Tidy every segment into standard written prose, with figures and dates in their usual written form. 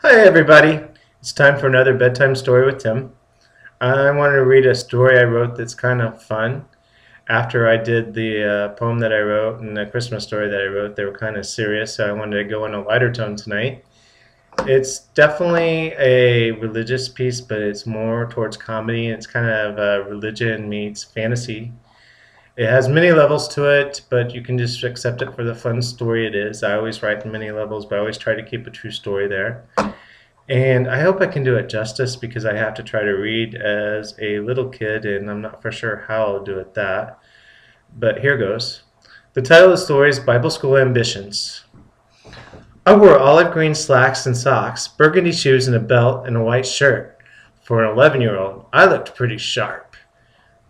Hi everybody, it's time for another bedtime story with Tim. I wanted to read a story I wrote that's kind of fun. After I did the poem that I wrote and the Christmas story that I wrote, they were kind of serious, so I wanted to go in a lighter tone tonight. It's definitely a religious piece, but it's more towards comedy. It's kind of religion meets fantasy. It has many levels to it, but you can just accept it for the fun story it is. I always write in many levels, but I always try to keep a true story there. And I hope I can do it justice because I have to try to read as a little kid, and I'm not for sure how I'll do it that. But here goes. The title of the story is Bible School Ambitions. I wore olive green slacks and socks, burgundy shoes and a belt, and a white shirt. For an 11-year-old, I looked pretty sharp.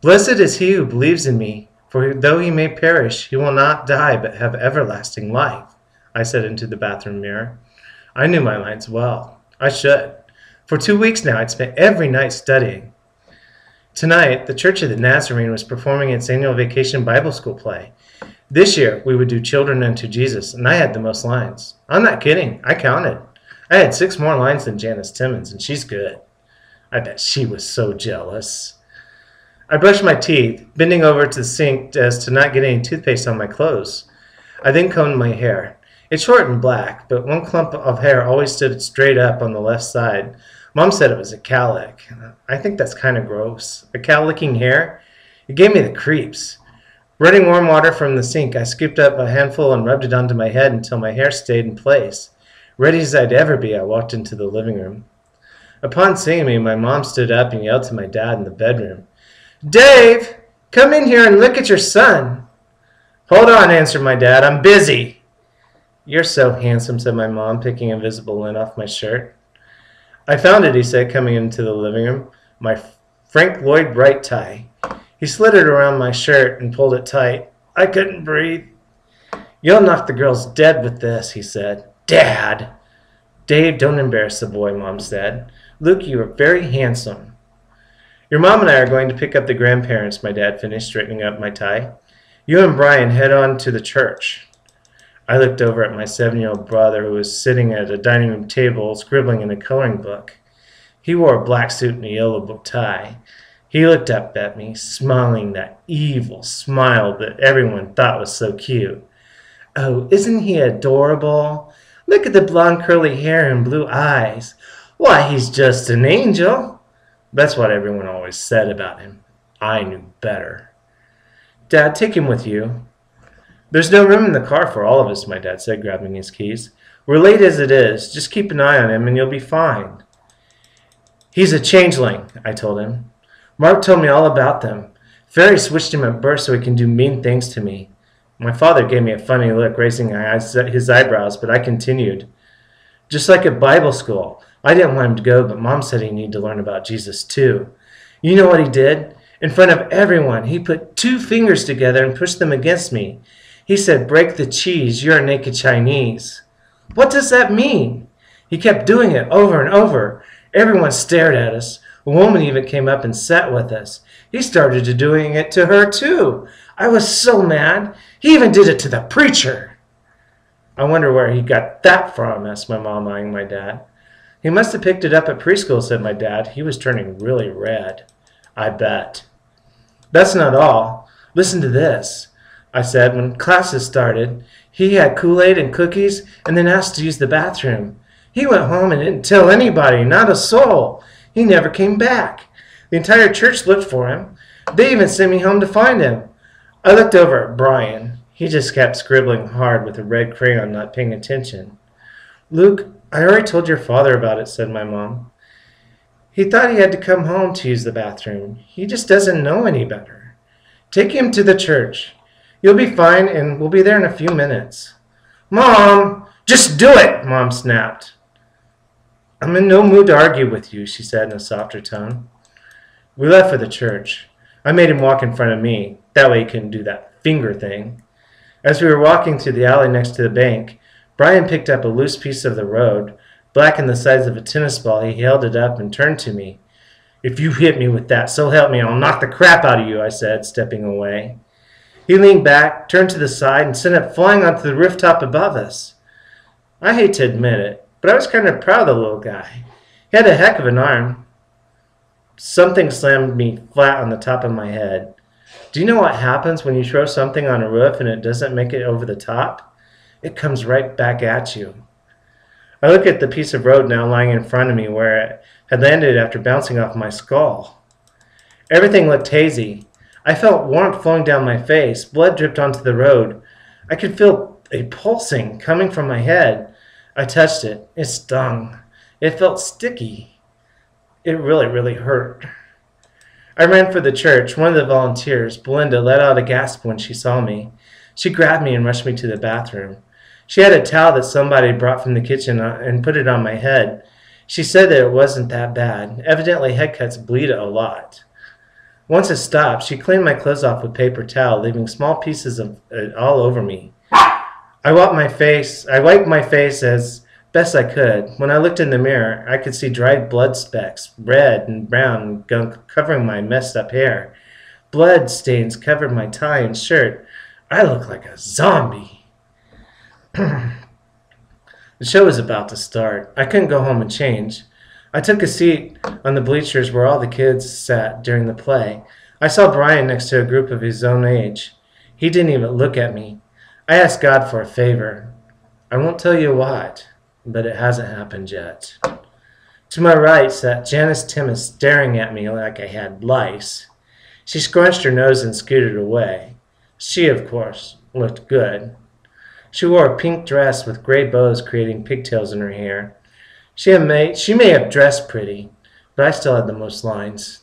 Blessed is he who believes in me, for though he may perish, he will not die but have everlasting life, I said into the bathroom mirror. I knew my lines well. I should. For 2 weeks now, I'd spent every night studying. Tonight, the Church of the Nazarene was performing its annual vacation Bible school play. This year, we would do Children unto Jesus, and I had the most lines. I'm not kidding. I counted. I had 6 more lines than Janice Timmons, and she's good. I bet she was so jealous. I brushed my teeth, bending over to the sink as to not get any toothpaste on my clothes. I then combed my hair. It's short and black, but one clump of hair always stood straight up on the left side. Mom said it was a cowlick. I think that's kind of gross. A cow licking hair? It gave me the creeps. Running warm water from the sink, I scooped up a handful and rubbed it onto my head until my hair stayed in place. Ready as I'd ever be, I walked into the living room. Upon seeing me, my mom stood up and yelled to my dad in the bedroom, "Dave, come in here and look at your son." "Hold on," answered my dad. "I'm busy." "You're so handsome," said my mom, picking invisible lint off my shirt. "I found it," he said, coming into the living room. "My Frank Lloyd Wright tie." He slid it around my shirt and pulled it tight. I couldn't breathe. "You'll knock the girls dead with this," he said. "Dad!" "Dave, don't embarrass the boy," Mom said. "Luke, you are very handsome." "Your mom and I are going to pick up the grandparents," my dad finished, straightening up my tie. "You and Brian head on to the church." I looked over at my 7-year-old brother who was sitting at a dining room table scribbling in a coloring book. He wore a black suit and a yellow bow tie. He looked up at me, smiling that evil smile that everyone thought was so cute. "Oh, isn't he adorable? Look at the blonde curly hair and blue eyes. Why, he's just an angel." That's what everyone always said about him. I knew better. "Dad, take him with you." "There's no room in the car for all of us," my dad said, grabbing his keys. "We're late as it is. Just keep an eye on him and you'll be fine." "He's a changeling," I told him. "Mark told me all about them. Fairy switched him at birth so he can do mean things to me." My father gave me a funny look, raising his eyebrows, but I continued. "Just like at Bible school. I didn't want him to go, but Mom said he needed to learn about Jesus too. You know what he did? In front of everyone, he put 2 fingers together and pushed them against me. He said, 'Break the cheese, you're a naked Chinese.' What does that mean?" He kept doing it over and over. Everyone stared at us. A woman even came up and sat with us. He started doing it to her too. I was so mad. He even did it to the preacher. "I wonder where he got that from," asked my mom, eyeing my dad. "He must have picked it up at preschool," said my dad. He was turning really red. "I bet." "That's not all. Listen to this," I said. "When classes started, he had Kool-Aid and cookies and then asked to use the bathroom. He went home and didn't tell anybody, not a soul. He never came back. The entire church looked for him. They even sent me home to find him." I looked over at Brian. He just kept scribbling hard with a red crayon, not paying attention. "Luke, I already told your father about it," said my mom. "He thought he had to come home to use the bathroom. He just doesn't know any better. Take him to the church. You'll be fine, and we'll be there in a few minutes." "Mom, just do it," Mom snapped. "I'm in no mood to argue with you," she said in a softer tone. We left for the church. I made him walk in front of me. That way he couldn't do that finger thing. As we were walking through the alley next to the bank, Brian picked up a loose piece of the road, black in the size of a tennis ball. He held it up and turned to me. "If you hit me with that, so help me, I'll knock the crap out of you," I said, stepping away. He leaned back, turned to the side, and sent it flying onto the rooftop above us. I hate to admit it, but I was kind of proud of the little guy. He had a heck of an arm. Something slammed me flat on the top of my head. Do you know what happens when you throw something on a roof and it doesn't make it over the top? It comes right back at you. I look at the piece of road now lying in front of me where it had landed after bouncing off my skull. Everything looked hazy. I felt warmth flowing down my face. Blood dripped onto the road. I could feel a pulsing coming from my head. I touched it. It stung. It felt sticky. It really, really hurt. I ran for the church. One of the volunteers, Belinda, let out a gasp when she saw me. She grabbed me and rushed me to the bathroom. She had a towel that somebody brought from the kitchen and put it on my head. She said that it wasn't that bad. Evidently, head cuts bleed a lot. Once it stopped, she cleaned my clothes off with paper towel, leaving small pieces of it all over me. I wiped my face as best I could. When I looked in the mirror, I could see dried blood specks, red and brown and gunk, covering my messed up hair. Blood stains covered my tie and shirt. I looked like a zombie. The show was about to start. I couldn't go home and change. I took a seat on the bleachers where all the kids sat during the play. I saw Brian next to a group of his own age. He didn't even look at me. I asked God for a favor. I won't tell you what, but it hasn't happened yet. To my right sat Janice Timmons staring at me like I had lice. She scrunched her nose and scooted away. She, of course, looked good. She wore a pink dress with gray bows creating pigtails in her hair. She may have dressed pretty, but I still had the most lines.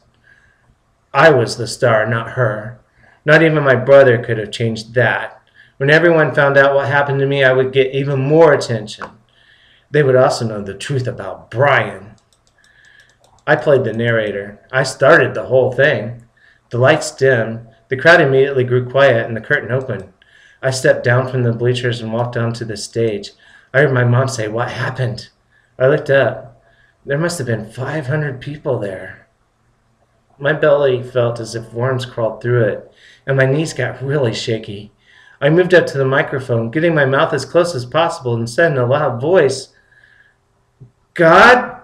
I was the star, not her. Not even my brother could have changed that. When everyone found out what happened to me, I would get even more attention. They would also know the truth about Brian. I played the narrator. I started the whole thing. The lights dimmed. The crowd immediately grew quiet and the curtain opened. I stepped down from the bleachers and walked onto the stage. I heard my mom say, "What happened?" I looked up. There must have been 500 people there. My belly felt as if worms crawled through it, and my knees got really shaky. I moved up to the microphone, getting my mouth as close as possible, and said in a loud voice, "God,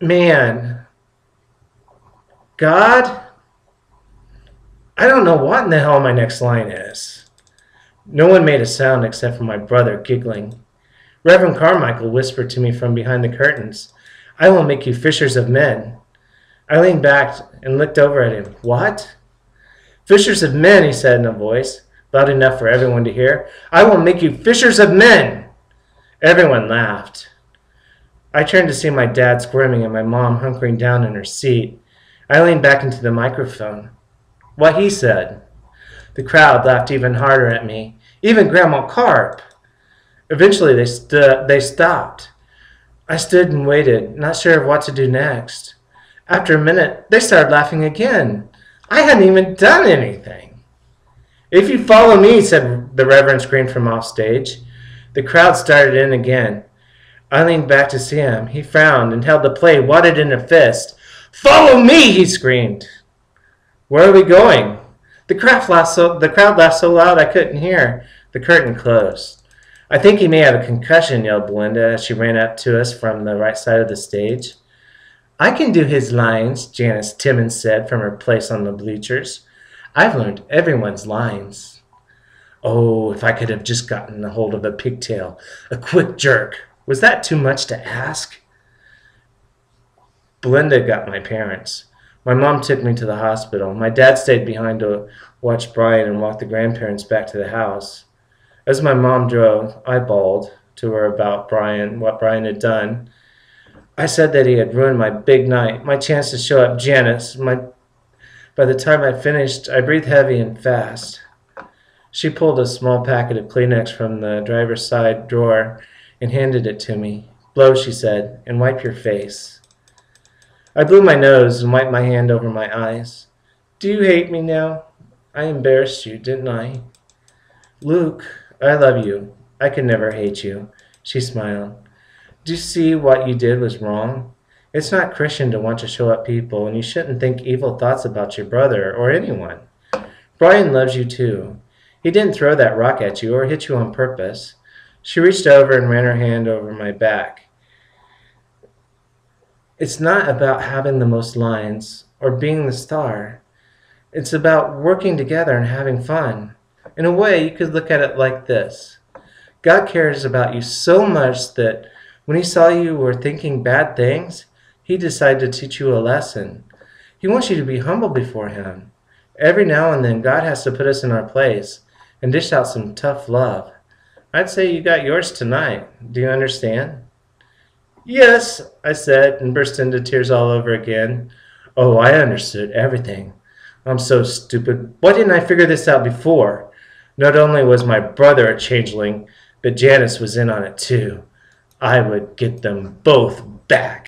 man, God, I don't know what in the hell my next line is." No one made a sound except for my brother giggling. Reverend Carmichael whispered to me from behind the curtains, "I will make you fishers of men." I leaned back and looked over at him. "What?" "Fishers of men," he said in a voice loud enough for everyone to hear. "I will make you fishers of men." Everyone laughed. I turned to see my dad squirming and my mom hunkering down in her seat. I leaned back into the microphone. What he said. The crowd laughed even harder at me, even Grandma Carp. Eventually they stopped. I stood and waited, not sure of what to do next. After a minute, they started laughing again. I hadn't even done anything. "If you follow me," said the Reverend, screamed from off stage. The crowd started in again. I leaned back to see him. He frowned and held the plate wadded in a fist. "Follow me!" he screamed. "Where are we going?" The crowd laughed so loud I couldn't hear. The curtain closed. "I think he may have a concussion," yelled Belinda as she ran up to us from the right side of the stage. "I can do his lines," Janice Timmons said from her place on the bleachers. "I've learned everyone's lines." Oh, if I could have just gotten a hold of a pigtail, a quick jerk. Was that too much to ask? Belinda got my parents. My mom took me to the hospital. My dad stayed behind to watch Brian and walk the grandparents back to the house. As my mom drove, I bawled to her about what Brian had done. I said that he had ruined my big night, my chance to show up Janice. By the time I finished, I breathed heavy and fast. She pulled a small packet of Kleenex from the driver's side drawer and handed it to me. "Blow," she said, "and wipe your face." I blew my nose and wiped my hand over my eyes. "Do you hate me now? I embarrassed you, didn't I?" "Luke, I love you. I could never hate you." She smiled. "Do you see what you did was wrong? It's not Christian to want to show up people, and you shouldn't think evil thoughts about your brother or anyone. Brian loves you too. He didn't throw that rock at you or hit you on purpose. She reached over and ran her hand over my back. It's not about having the most lines or being the star. It's about working together and having fun. In a way, you could look at it like this. God cares about you so much that when he saw you were thinking bad things, he decided to teach you a lesson. He wants you to be humble before him. Every now and then, God has to put us in our place and dish out some tough love. I'd say you got yours tonight. Do you understand? Yes, I said, and burst into tears all over again. Oh, I understood everything. I'm so stupid. Why didn't I figure this out before? Not only was my brother a changeling, but Janice was in on it too. I would get them both back.